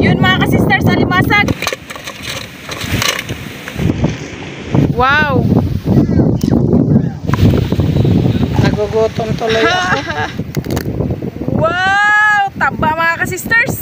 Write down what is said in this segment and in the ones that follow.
Yun mga ka-sisters, alimasag. Wow. Nagugutom tuloy ako. Wow, taba mga ka-sisters.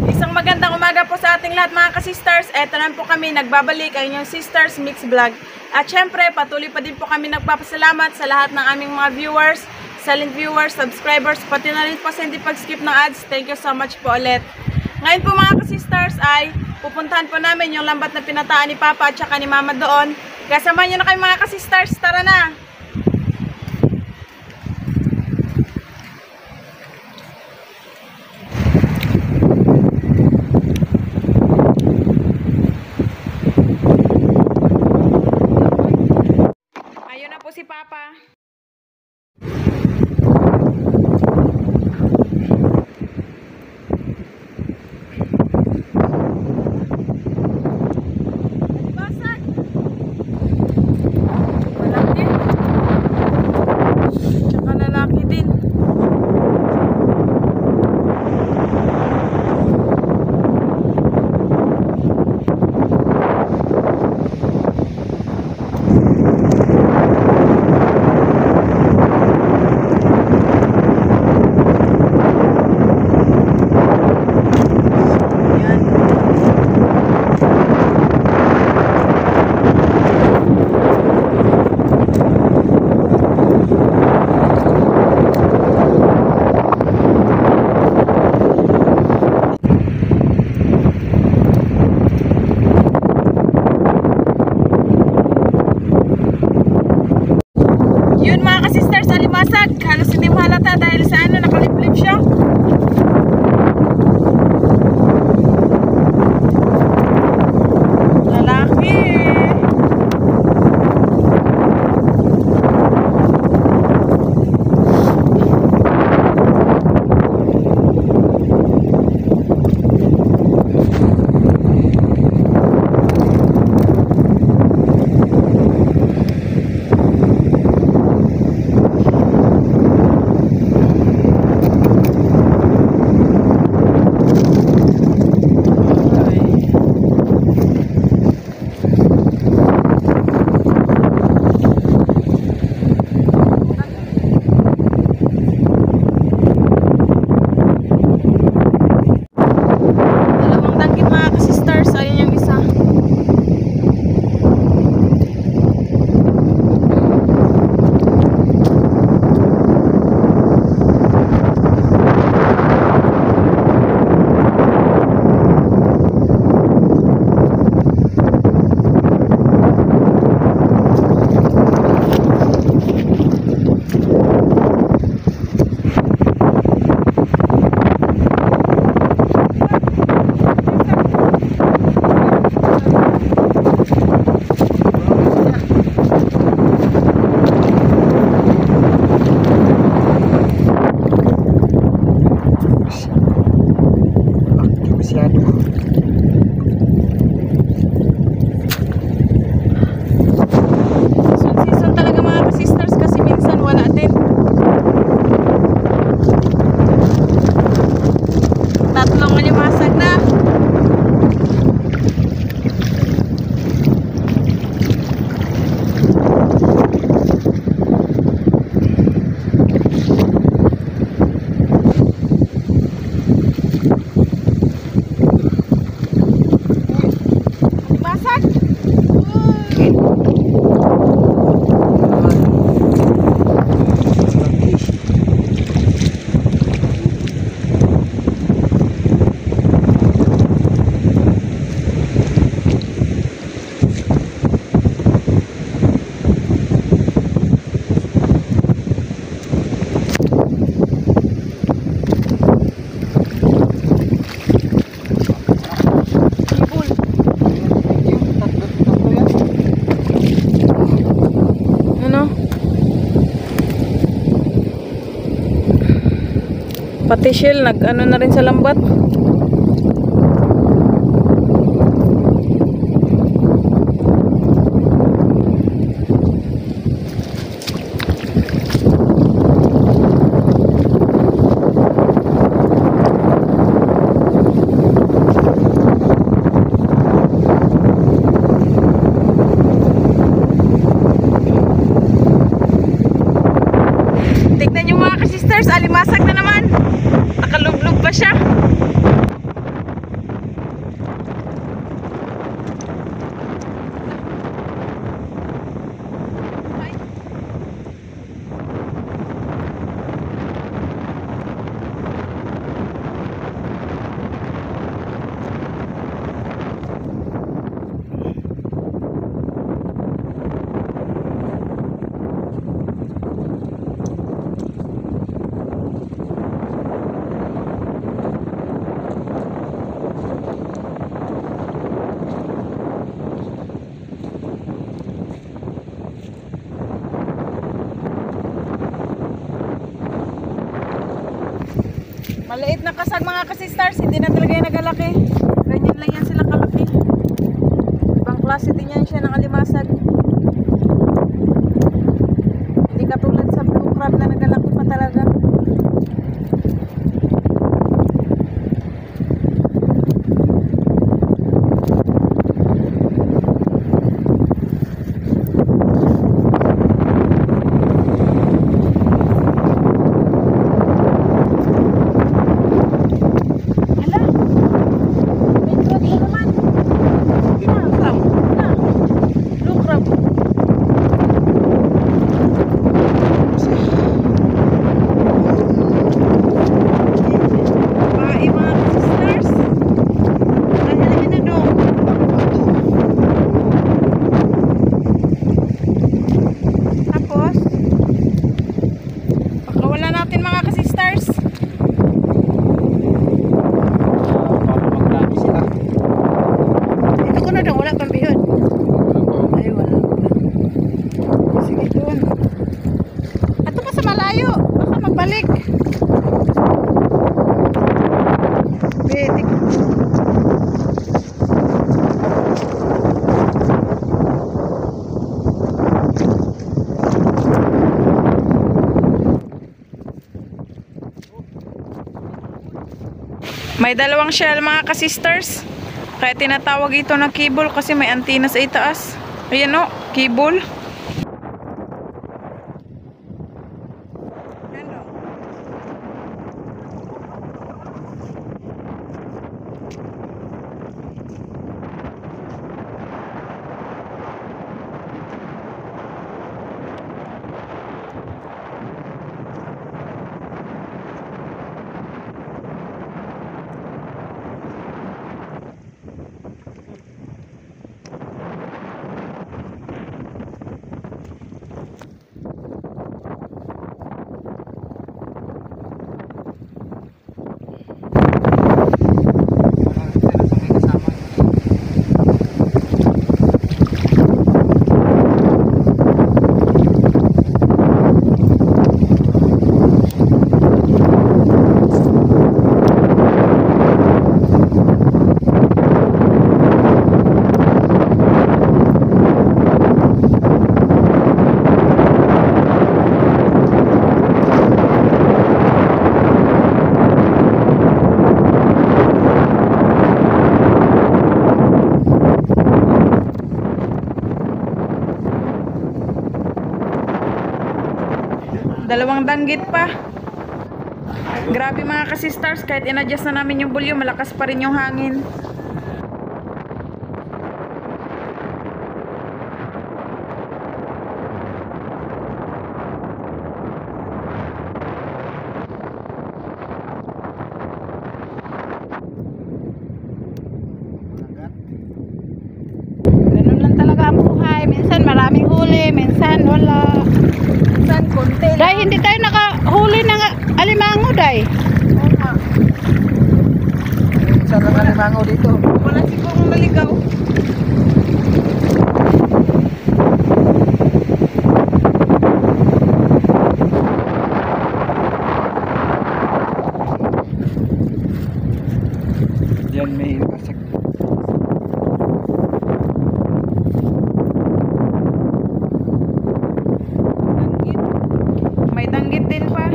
Isang magandang umaga po sa ating lahat mga ka-sisters. Eto na po kami, nagbabalik ang inyong Sisters Mix Vlog. At syempre, patuloy pa din po kami nagpapasalamat sa lahat ng aming mga viewers, silent viewers, subscribers, pati na rin po sa hindi pag-skip ng ads. Thank you so much po ulit. Ngayon po mga ka-sisters ay pupuntahan po namin yung lambat na pinataan ni Papa at saka ni Mama doon. Kaya samahan nyo na kayo mga ka-sisters. Tara na! Ayun na po si Papa. Yun mga ka-sisters, alimasag. Halos hindi mahalata dahil sa ano, nakalip-lip siya. Lalaki. Season talaga mga ka-sisters kasi minsan wala din. Tatlong alimasag na. Pati shell, nag-ano na rin sa lambat. ka-sisters, alimasag na naman. Nakalublog pa siya. Maliit na kasag mga ka-sisters, hindi na talaga yan nagalaki. Ganyan lang yan sila kalaki. Ibang klase din yan siya ng alimasag. Hindi katulad sa blue crab na nagalaki pa talaga. Balik. Pwede. May dalawang shell mga ka-sisters. Kaya tinatawag ito na cable kasi may antenna sa itaas. Ayan o, cable. Dalawang danggit pa. Grabe mga ka-sisters, kahit in-adjust na namin yung volume, malakas pa rin yung hangin. Ganun lang talaga ang buhay. Minsan maraming huli, minsan wala. Minsan konti lang. Dahil hindi tayo nakahuli ng alimango, Day. Oo nga. Minsan lang alimango dito. Wala sigurong naligaw. Yan may kasag. Danggit. May danggit din pa.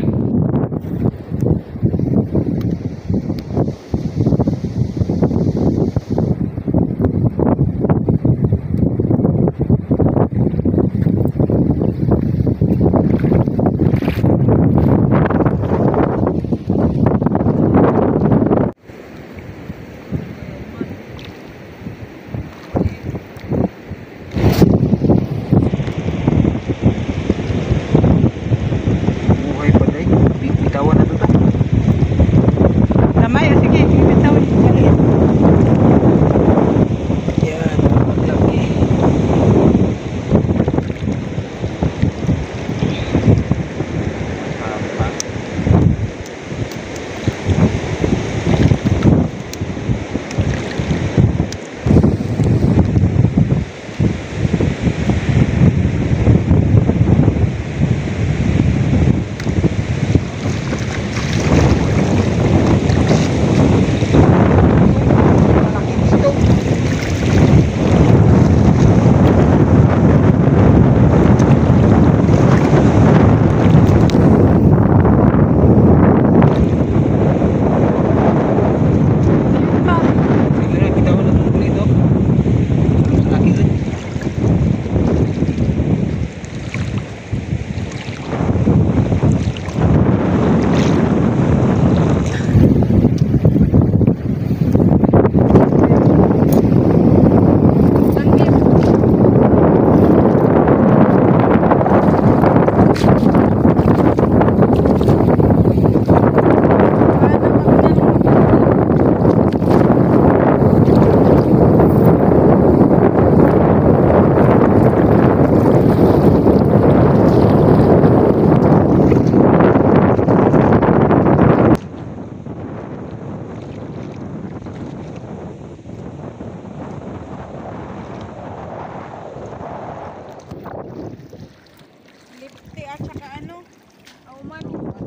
Yan,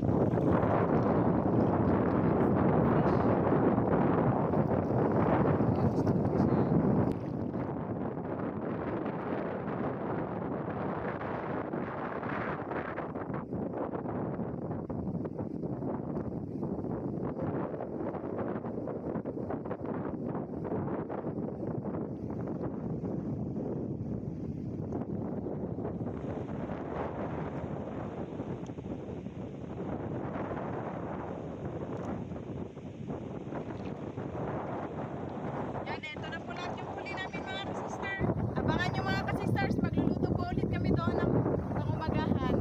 ito na po lahat yung huli namin mga ka-sister. Abangan nyo mga ka-sisters, magluluto po ulit kami doon ng umagahan.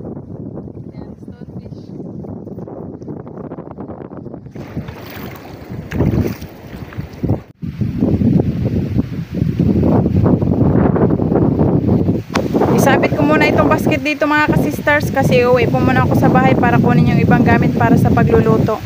Yan, stonefish. Isabit ko muna itong basket dito mga ka-sisters kasi uwi po muna ako sa bahay para kunin yung ibang gamit para sa pagluluto.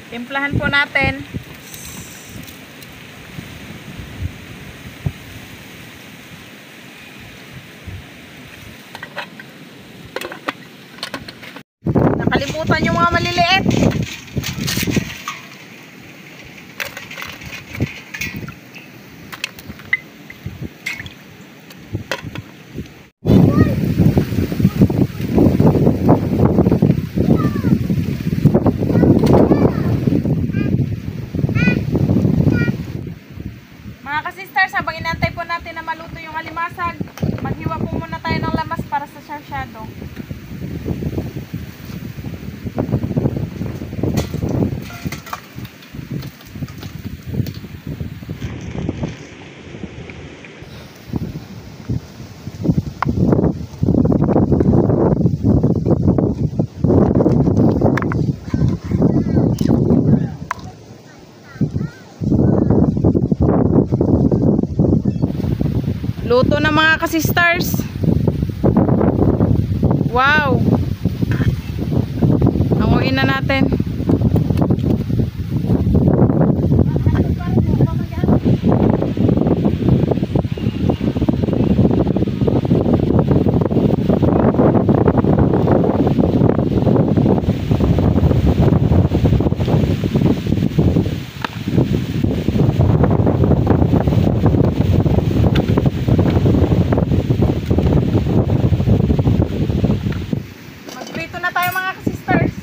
Timplahan po natin. Nakalimutan yung mga maliliit. Mga ka-sisters, habang inantay po natin na maluto yung alimasag, maghiwa po muna tayo ng lamas para sa sarsyado. Luto na mga ka-sisters. Wow! Hanguin na natin. Magprito na tayo mga ka-sisters.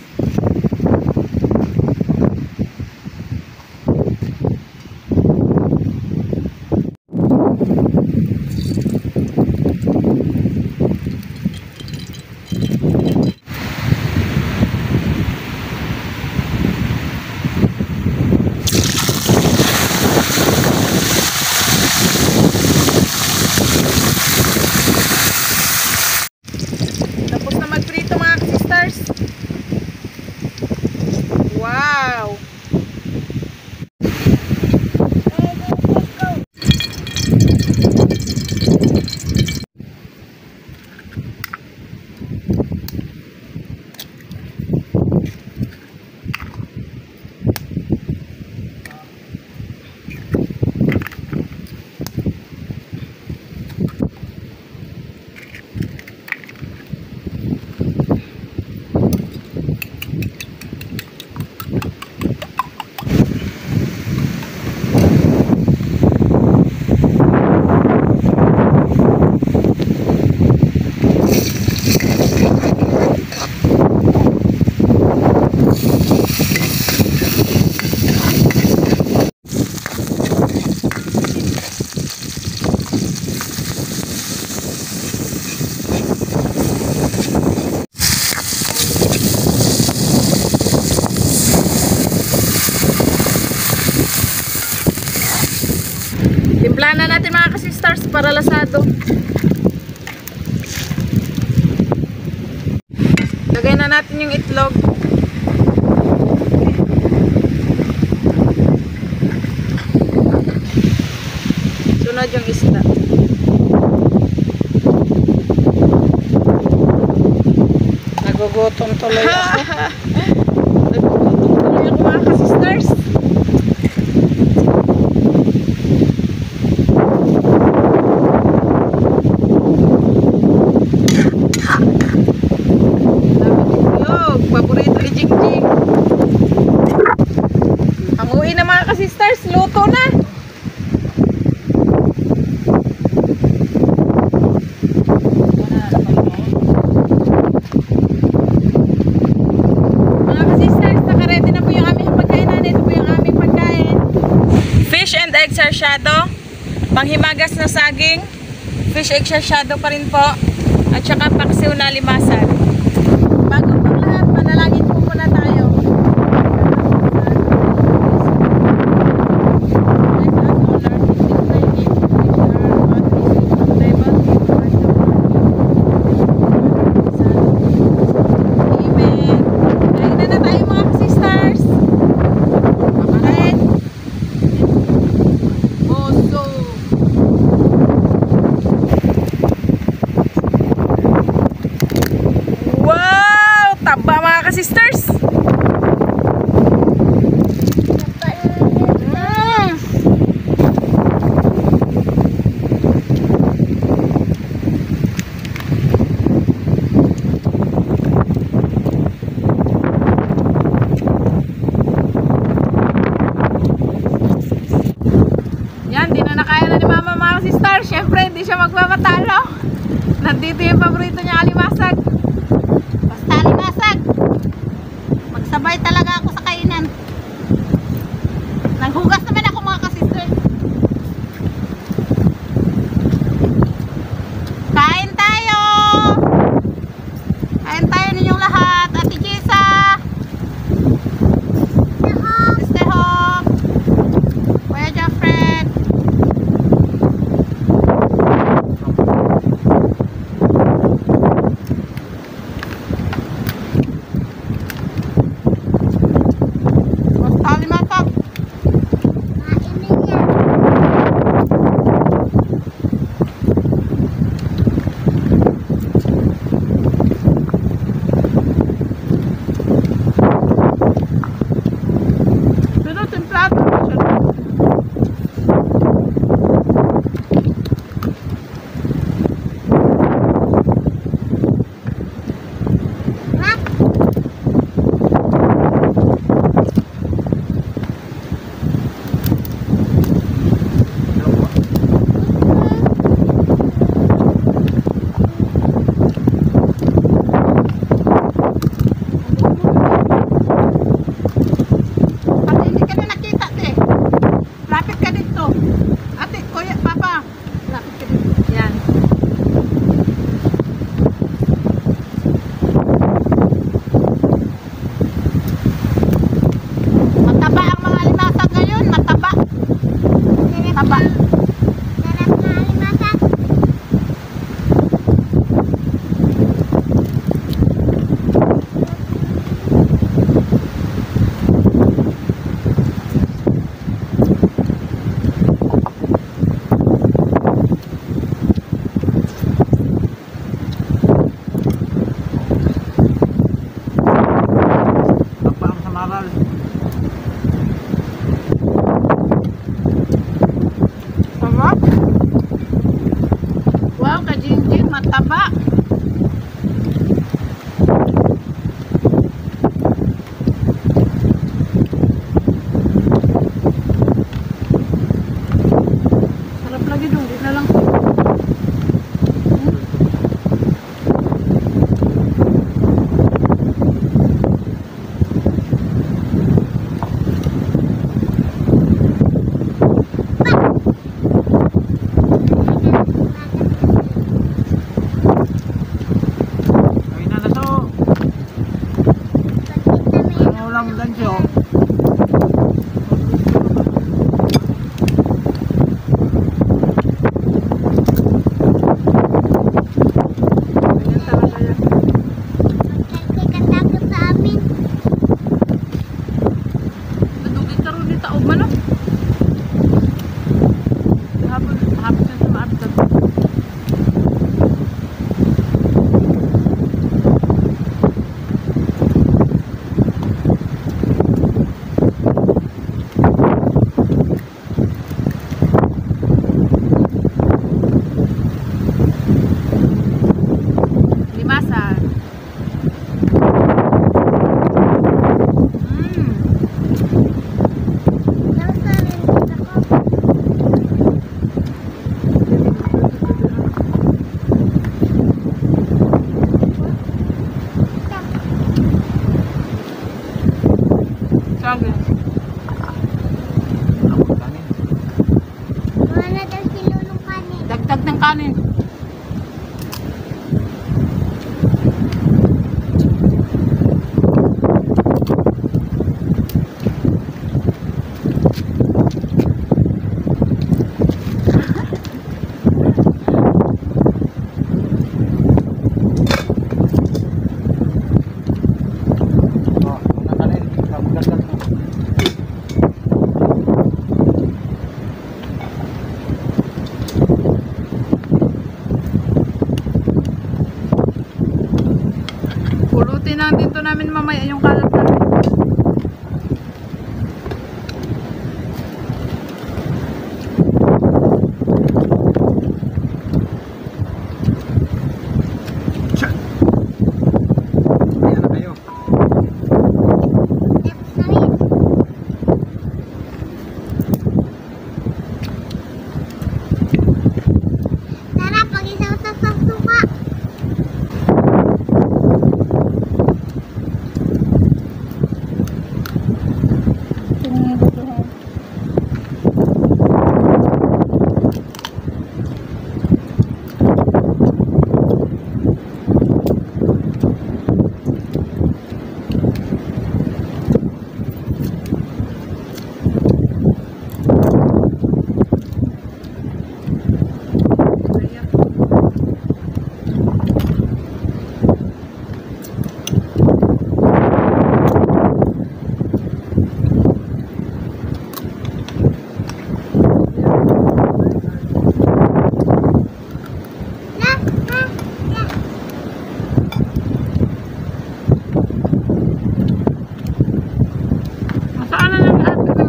Timplahan na natin mga ka-sisters para lasado. Lagay na natin yung itlog. Sunod yung isda. Nagugutom tuloy ako. Nagugutom tuloy ako mga ka-sisters. Paborito ni Jingjing. Ang uwi na mga ka-sisters, luto na. Mga ka-sisters, naka-ready na po yung aming pagkainan. Ito po yung aming pagkain. Fish and egg sarsyado, panghimagas na saging, fish egg sarsyado pa rin po, at saka paksiw na limasag. Bago po lahat, manalangin po muna tayo. Amen. Kain na tayo mga sisters. Makain. Oso. Wow! Taba mga ka-sisters! Yan, di na nakaya na ni mama mga ka-sisters. Siyempre, hindi siya magpapatalo. Nandito yung paborito niya, alimasag. Basta limasag. Magsabay talaga ako sa kainan. Nanghugas naman ako mga ka-sister. Kain tayo! Kain tayo ninyong lahat. Ate Jessa! Stay home! Kuya Jeffred! kanin. Pulutin lang dito namin mamaya yung kalat namin. Ayan na kayo. Tara, pag-isaw sa suka. Masaan na lang ate ko.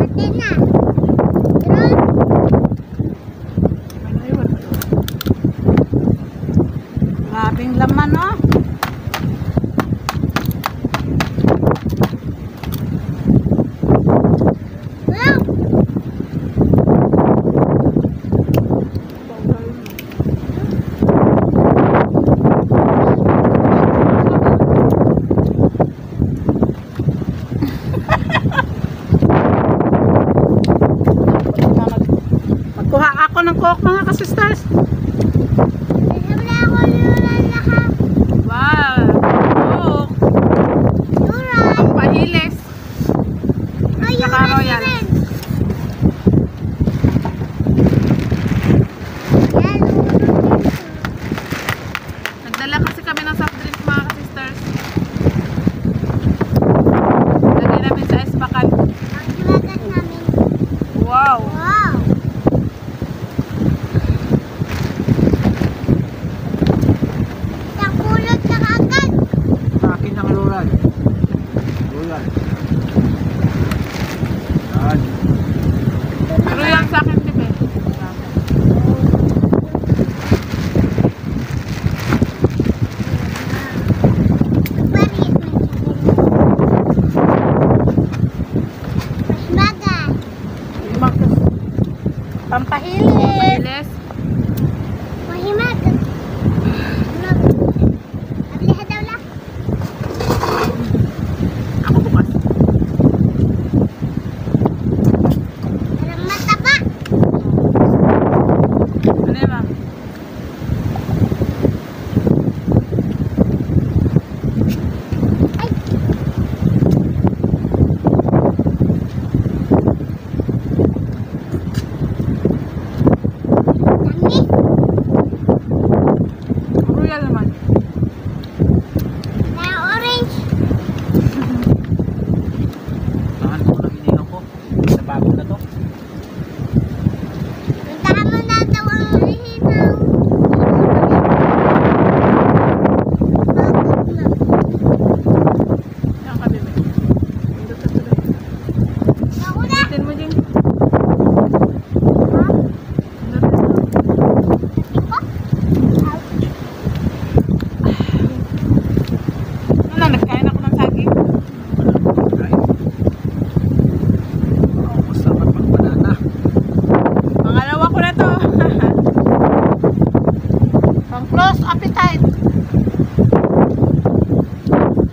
Ate na. Ron, Grabing laman, oh. wow. Magkuha ako ng coke, mga kasisters. Wala ako luran lahat. Wow. Coke. Luran. Pahilis. Ay, Saka luran royal. din. Yan, luran. Nagdala kasi kami ng soft drinks, mga kasisters. Lagay namin sa ice bucket. Ang hiwagat namin. Wow. Wow. Nakulot na kaagad. Sa akin ang lulan. Lulan. Yan. Pero yan sa akin, diba? Paris man siya. Mas bagay. Pampahilis. Pampahilis. Mahimagat. Abliha daw lang. Ako bukas. Parang mataba. Ano yun, ma'am? Dami. Royal naman. Na orange. Saan ko nang ininom ko? Sa bago na to. Puntahan mo na daw ang hihinaw. Bakit na? Yan ka, bebe. Pindot ka tuloy. Ako na. Pindutin mo din. Ha? Pindutin mo. Iko? Ouch. Ano, nagkain ako ng saging. Kain. Oo, masarap ang banana. Pangalawa ko na to. Pang close appetite.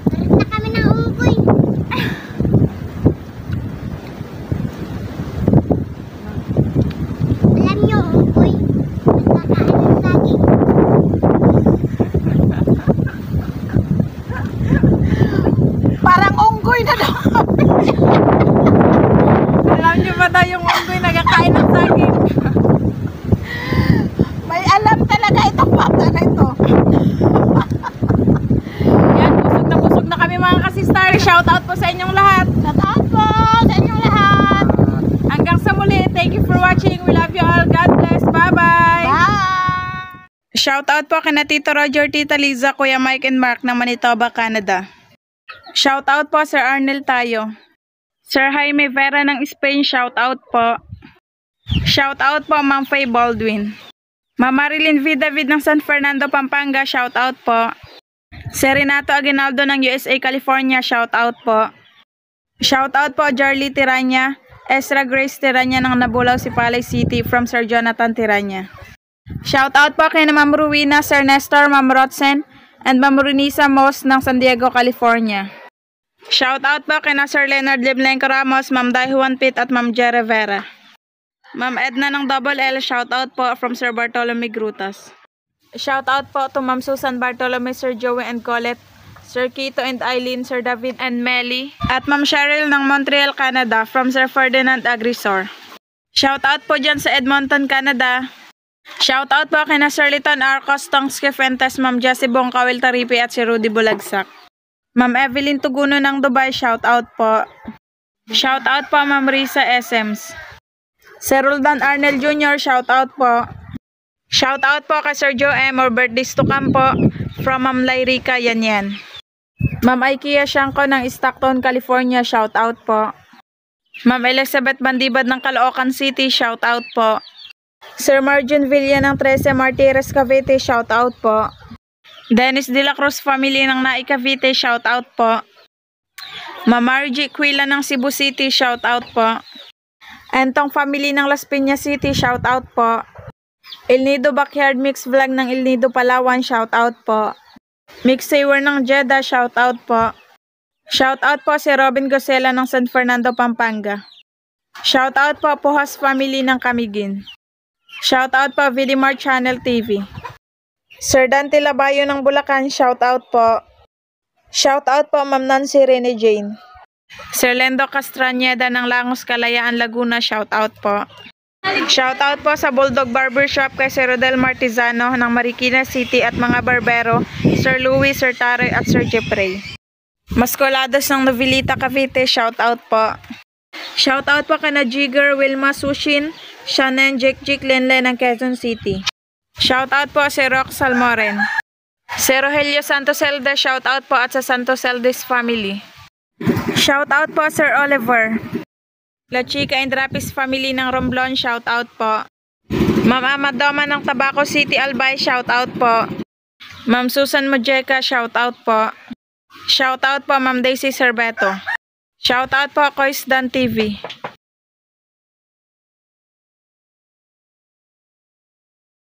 Balik na kami ng unggoy. daw yung unggoy nagkakain ng saging. May alam talaga itong bata na ito. Yan, busog na kami mga kasistar. Shout out po sa inyong lahat. Shout out po sa inyong lahat. Hanggang sa muli, thank you for watching. We love you all. God bless. Bye-bye. Bye! Shout out po kina Tito Roger, Tita Liza, Kuya Mike and Mark ng Manitoba, Canada. Shout out po Sir Arnel Tayo. Sir Jaime Vera ng Spain, shout out po. Shout out po Ma'am Faye Baldwin. Ma'am Marilyn V. David ng San Fernando, Pampanga, shout out po. Sir Renato Aguinaldo ng USA, California, shout out po. Shout out po Jarly Tiranya, Ezra Grace Tiranya ng Nabulaw, Sipalay City from Sir Jonathan Tiranya. Shout out po kay Ma'am Ruina, Sir Nestor, Ma'am Rotzen, and Ma'am Renisa Moss ng San Diego, California. Shout out po kay Sir Leonard Leblenco Ramos, Ma'am Daihuan Pitt at Ma'am Jere Vera. Ma'am Edna ng Double L, shout out po from Sir Bartolome Grutas. Shout out po to Ma'am Susan Bartolome, Sir Joey and Colette, Sir Kito and Eileen, Sir David and Melly, at Ma'am Cheryl ng Montreal, Canada from Sir Ferdinand Agrisor. Shout out po dyan sa Edmonton, Canada. Shout out po kina Sir Liton Arcos, Tongske Fuentes, Ma'am Jessie Bongkawil Taripi at si Rudy Bulagsak. Ma'am Evelyn Tuguno ng Dubai, shout out po. Shout out po Ma'am Risa Essems. Sir Roldan Arnel Jr., shout out po. Shout out po kay Sir Joe M. or Bertis Tucampo from Ma'am Lairica Yanyan. Ma'am Ikea Shanko ng Stockton, California, shout out po. Ma'am Elizabeth Bandibad ng Caloocan City, shout out po. Sir Marjun Villa ng 13 Martires Cavite, shout out po. Dennis De La Cruz family ng Nai Cavite, shout out po. Ma'am Margie Quila ng Cebu City, shout out po. Entong family ng Las Piñas City, shout out po. El Nido Backyard Mix Vlog ng El Nido Palawan, shout out po. Mix Saver ng Jeddah, shout out po. Shout out po si Robin Gosela ng San Fernando, Pampanga. Shout out po Puhas family ng Camiguin. Shout out po Villimar Channel TV. Sir Dante Labayo ng Bulacan, shout out po. Shout out po Ma'am Nancy Rene Jane. Sir Lendo Castrañeda ng Langos, Kalayaan, Laguna, shout out po. Shout out po sa Bulldog Barbershop kay Sir Rodel Martizano ng Marikina City at mga barbero, Sir Louis, Sir Taroy at Sir Jeffrey. Mascolados ng Novelita, Cavite, shout out po. Shout out po kana Jigger, Wilma Sushin, Shannon, Jik Lenlen ng Quezon City. Shout out po si Rox Salmoren. Si Rogelio Santos Elde, shout out po at sa Santos Eldes family. Shout out po Sir Oliver. La Chica and Rapis family ng Romblon, shout out po. Ma'am Amadoma ng Tabaco City, Albay, shout out po. Ma'am Susan Mojeca, shout out po. Shout out po Ma'am Daisy Cerveto. Shout out po Kois Dan TV.